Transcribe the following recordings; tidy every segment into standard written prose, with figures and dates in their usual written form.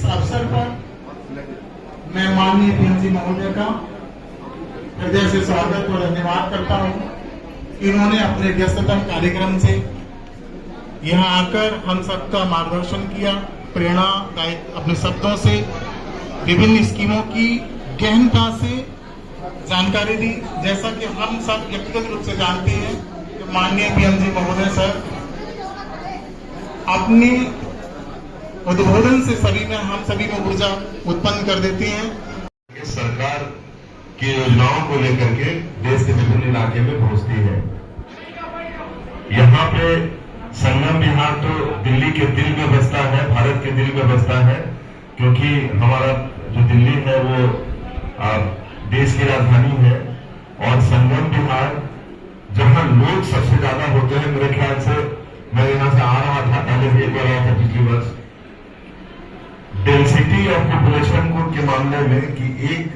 अवसर पर मैं माननीय पीएम जी महोदय का हृदय से स्वागत और धन्यवाद करता हूं। इन्होंने अपने व्यस्ततम कार्यक्रम से यहाँ आकर हम सबका मार्गदर्शन किया, प्रेरणादायक अपने शब्दों से विभिन्न स्कीमों की गहनता से जानकारी दी। जैसा कि हम सब व्यक्तिगत रूप से जानते हैं कि माननीय पीएम जी महोदय सर अपने उद्बोधन से हम सभी में ऊर्जा उत्पन्न कर देते हैं। सरकार की योजनाओं को लेकर के देश के विभिन्न इलाके में पहुंचती है। यहाँ पे संगम विहार तो दिल्ली के दिल में बसता है, भारत के दिल में बसता है, क्योंकि हमारा जो दिल्ली है वो देश की राजधानी है। और संगम विहार जहाँ लोग सबसे ज्यादा होते हैं, मेरे ख्याल से मैं यहाँ से आ रहा था, पहले भी एक बार आया था पिछली वर्ष, डेंसिटी ऑफ पॉपुलेशन को के मामले में कि 1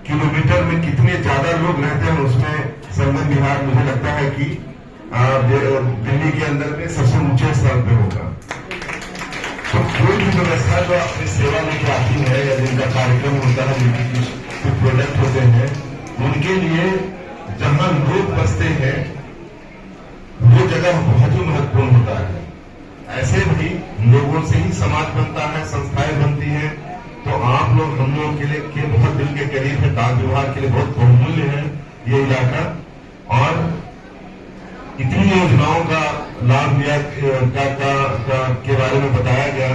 किलोमीटर में कितने ज्यादा लोग रहते हैं, उसमें संगम विहार मुझे लगता है कि दिल्ली के अंदर में सबसे ऊंचे स्तर पे होगा। तो कोई भी व्यवस्था जो अपनी सेवा लेकर आती है या जिनका कार्यक्रम होता है, जिनकी कुछ प्रोडक्ट होते हैं, उनके लिए जहां लोग बसते हैं वो जगह बहुत ही महत्वपूर्ण होता है। ऐसे भी लोगों से ही समाज बनता है, संस्थाएं बनती हैं। तो आप लोग हम लोगों के लिए बहुत दिल के करीब है, डाक विभाग के लिए बहुत बहुमूल्य है ये इलाका। और इतनी योजनाओं का लाभ लिया के बारे में बताया गया।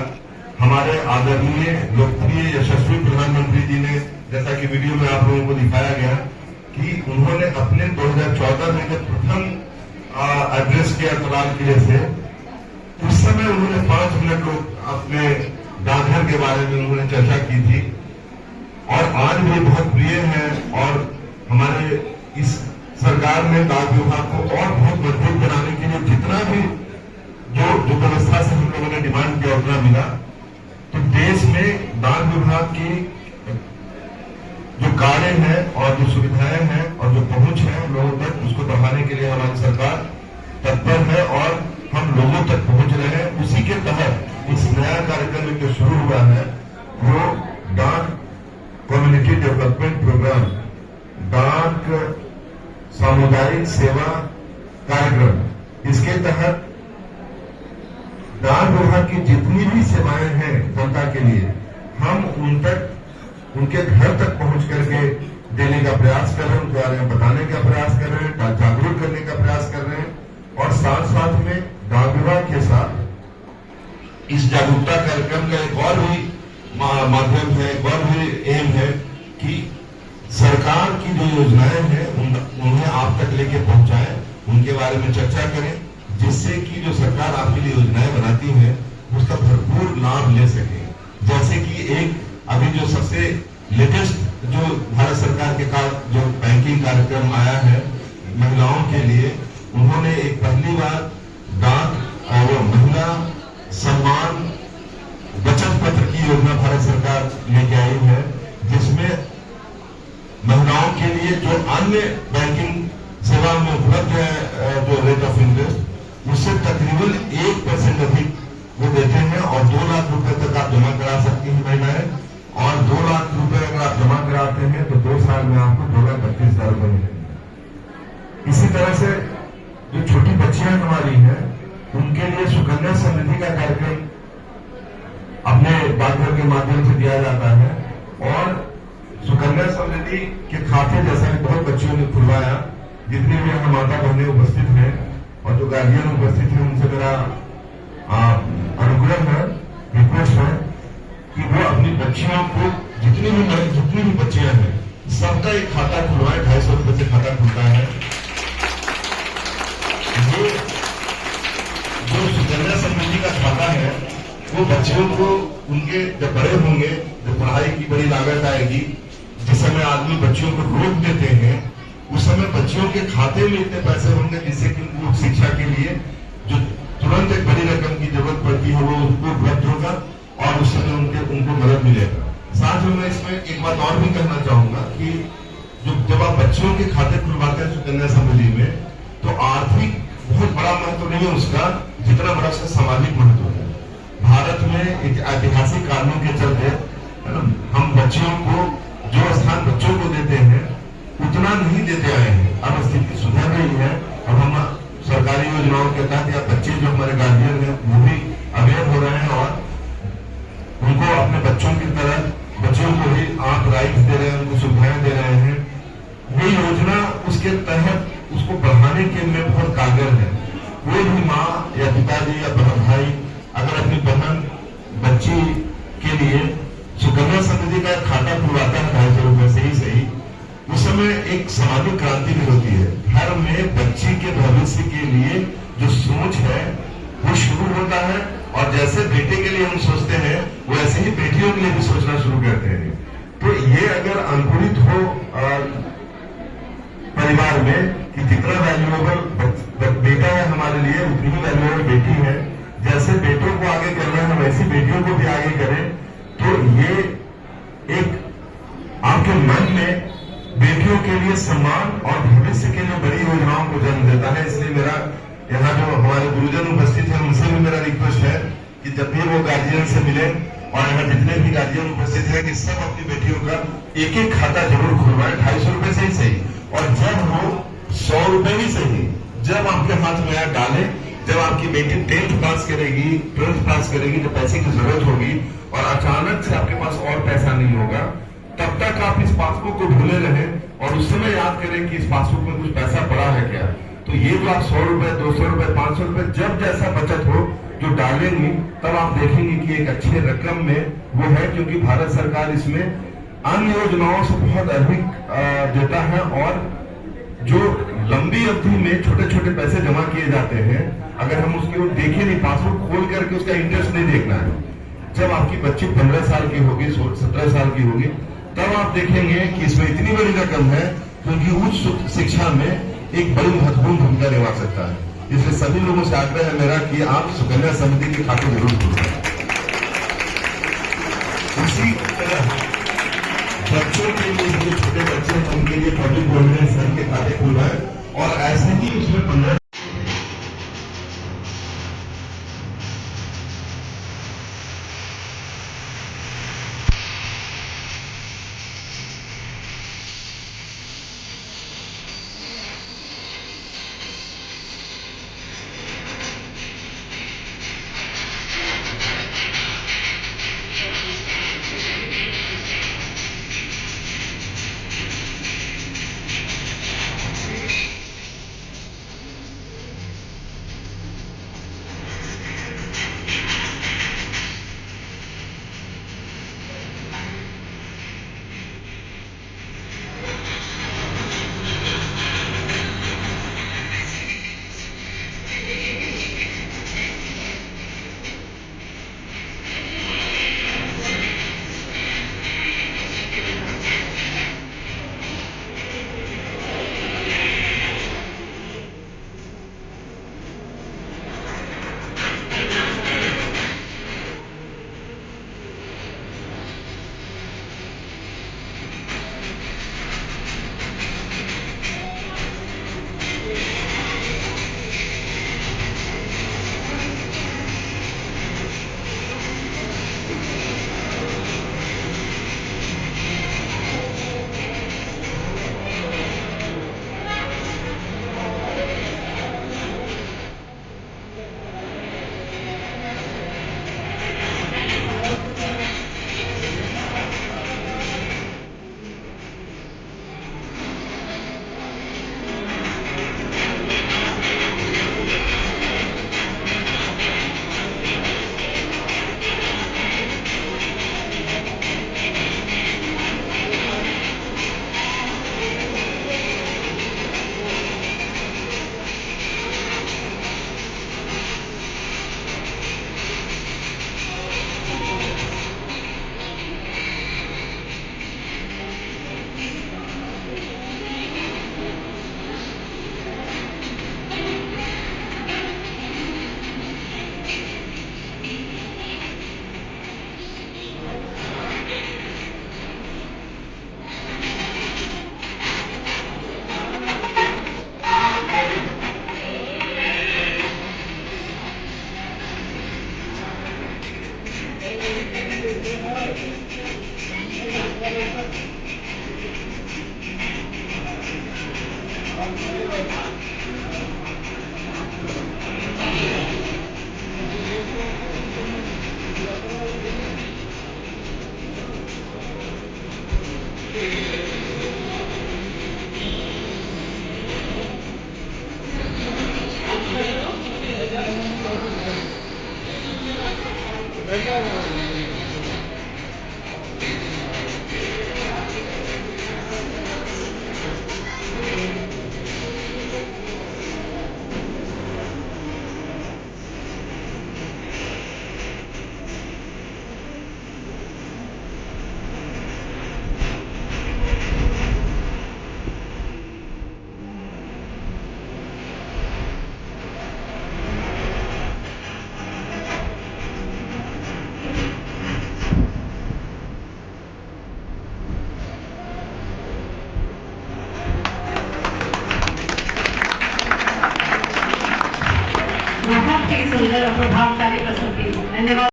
हमारे आदरणीय लोकप्रिय यशस्वी प्रधानमंत्री जी ने, जैसा कि वीडियो में आप लोगों को दिखाया गया, कि उन्होंने अपने 2014 में जब प्रथम एड्रेस किया लाल किले से, उस समय उन्होंने 5 मिनट अपने डाकघर के बारे में उन्होंने चर्चा की थी। और आज भी बहुत प्रिय है। और हमारे इस सरकार ने डाक विभाग को और बहुत मजबूत बनाने के लिए जितना भी जो व्यवस्था से हम लोगों ने डिमांड किया उतना मिला। तो देश में डाक विभाग की जो कार्य है और जो सुविधाएं हैं और जो पहुंच है लोगों तक, उसको बढ़ाने के लिए हमारी सरकार तत्पर है और हम लोगों तक पहुंच रहे हैं। उसी के तहत इस नया कार्यक्रम जो शुरू हुआ है वो डाक कम्युनिटी डेवलपमेंट प्रोग्राम, डाक सामुदायिक सेवा कार्यक्रम। इसके तहत डाक विभाग की जितनी भी सेवाएं हैं जनता के लिए, हम उन तक, उनके घर तक पहुंच करके देने का प्रयास कर रहे हैं, उनके बारे में बताने का प्रयास कर रहे हैं, जागरूक करने का प्रयास कर रहे हैं। और साथ साथ में डाक विभाग के साथ इस जागरूकता कार्यक्रम का एक और भी माध्यम है, एक और भी एम है कि सरकार की जो योजनाएं हैं उन्हें आप तक लेके पहुंचाएं, उनके बारे में चर्चा करें, जिससे कि जो सरकार आपके लिए योजनाएं बनाती है उसका भरपूर लाभ ले सके। जैसे कि एक अभी जो सबसे लेटेस्ट जो भारत सरकार के जो बैंकिंग कार्यक्रम आया है महिलाओं के लिए, उन्होंने एक पहली बार डाक और महिला सम्मान बचत पत्र की योजना भारत सरकार लेके आई है, जिसमें महिलाओं के लिए जो अन्य बैंकिंग सेवा में उपलब्ध है जो रेट ऑफ इंटरेस्ट, उससे तकरीबन 1% अधिक वो देते हैं। और 2 लाख रुपए तक आप जमा करा सकती हैं महिलाएं। और 2 लाख रुपए अगर आप जमा कराते हैं तो 2 साल में आपको 2,32,000 रुपए मिलेंगे। इसी तरह से जो छोटी बच्चियां हमारी हैं उनके लिए सुकन्या समृद्धि का कार्यक्रम अपने डाकघर के माध्यम से दिया जाता है। और सुकन्या समृद्धि के खाते जैसा कि बहुत बच्चियों ने खुलवाया, जितने भी यहाँ माता बहनें उपस्थित हैं और जो गार्जियन उपस्थित हैं, उनसे मेरा अनुग्रह है, रिक्वेस्ट है कि वो अपनी बच्चियों को जितनी भी बच्चियां हैं सबका एक खाता खुलवाए। 250 रुपए से खाता खुलता है। ये जो सुकन्या समृद्धि का खाता है वो बच्चियों को उनके जब बड़े होंगे, जब पढ़ाई की बड़ी लागत आएगी, जिस समय आदमी बच्चियों को रोक देते हैं, उस समय बच्चियों के खाते में इतने पैसे होंगे जिससे कि उनको शिक्षा के लिए जो तुरंत एक बड़ी रकम की जरूरत पड़ती है वो उनको उपलब्ध होगा और उस समय उनको मदद मिलेगा। साथ में मैं इसमें एक बात और भी कहना चाहूंगा कि जब आप बच्चियों के खाते खुलवाते हैं सुकन्या समृद्धि में, तो आर्थिक बहुत बड़ा महत्व नहीं है उसका, जितना बड़ा उसका सामाजिक महत्व है। भारत में एक ऐतिहासिक कारणों के चलते है ना, हम बच्चियों को जो स्थान बच्चों को देते हैं उतना नहीं देते आए हैं। अब स्थिति सुधर रही है। अब हम सरकारी योजनाओं के तहत या बच्चे जो हमारे गार्जियन हैं वो भी अवेयर हो रहे हैं और उनको अपने बच्चों की तरह बच्चों को भी आप राइट्स दे रहे हैं, उनको सुविधाएं दे रहे हैं। ये योजना उसके तहत उसको बढ़ाने के में बहुत कारगर है। कोई भी माँ या पिताजी या बहन भाई अगर अपनी बहन बच्ची के लिए सुकन्या समृद्धि का खाता खुलवाता है 250 रुपए से ही सही, उस समय एक सामाजिक क्रांति भी होती है। घर में बच्ची के भविष्य के लिए जो सोच है वो शुरू होता है और जैसे बेटे के लिए हम सोचते हैं वैसे ही बेटियों के लिए भी सोचना शुरू करते हैं। तो ये अगर अंकुरित हो परिवार में कि जितना वैल्यूएबल बेटा है हमारे लिए उतनी ही वैल्यूएबल बेटी है, जैसे बेटों को आगे करना है वैसी बेटियों को भी आगे करें, तो ये एक आपके मन में बेटियों के लिए सम्मान और भविष्य के लिए बड़ी योजनाओं को जन्म देता है। इसलिए मेरा यहाँ जो हमारे गुरुजन उपस्थित है उनसे भी मेरा रिक्वेस्ट है कि जब भी वो गार्जियन से मिले और यहाँ जितने भी गार्जियन उपस्थित है कि सब अपनी बेटियों का एक एक खाता जरूर खुलवाए 250 रुपए से ही सही, और जब हो 100 रुपए ही सही, जब आपके हाथ में आया डाले। जब आपकी बेटी 10th पास करेगी 12th पास करेगी जब पैसे की जरूरत होगी और अचानक से आपके पास और पैसा नहीं होगा, तब तक आप इस पासबुक को भूले रहे और उस समय याद करें कि इस पासबुक में कुछ पैसा पड़ा है क्या। तो ये जो आप 100 रुपए 200 रुपए 500 रुपए जब जैसा बचत हो जो डालेंगी तब आप देखेंगे कि एक अच्छे रकम में वो है, क्योंकि भारत सरकार इसमें अन्य योजनाओं से बहुत अधिक देता है। और जो लंबी अवधि में छोटे छोटे पैसे जमा किए जाते हैं अगर हम उसके देखें नहीं, पासबुक खोल करके उसका इंटरेस्ट नहीं देखना है। जब आपकी बच्ची 15 साल की होगी 17 साल की होगी तब आप देखेंगे कि इसमें इतनी बड़ी रकम है, क्योंकि उच्च शिक्षा में एक बड़ी महत्वपूर्ण भूमिका निभा सकता है। इसलिए सभी लोगों से आग्रह है मेरा कि आप सुकन्या समृद्धि के खाते जरूर खुलवाएं। उसी तरह बच्चों के लिए जो छोटे बच्चे हैं उनके लिए पब्लिक प्रोविडेंट फंड के खाते खुलवाएं और ऐसे ही उसमें 15 बहुत ही सुंदर और प्रभावशाली प्रस्तुति। धन्यवाद।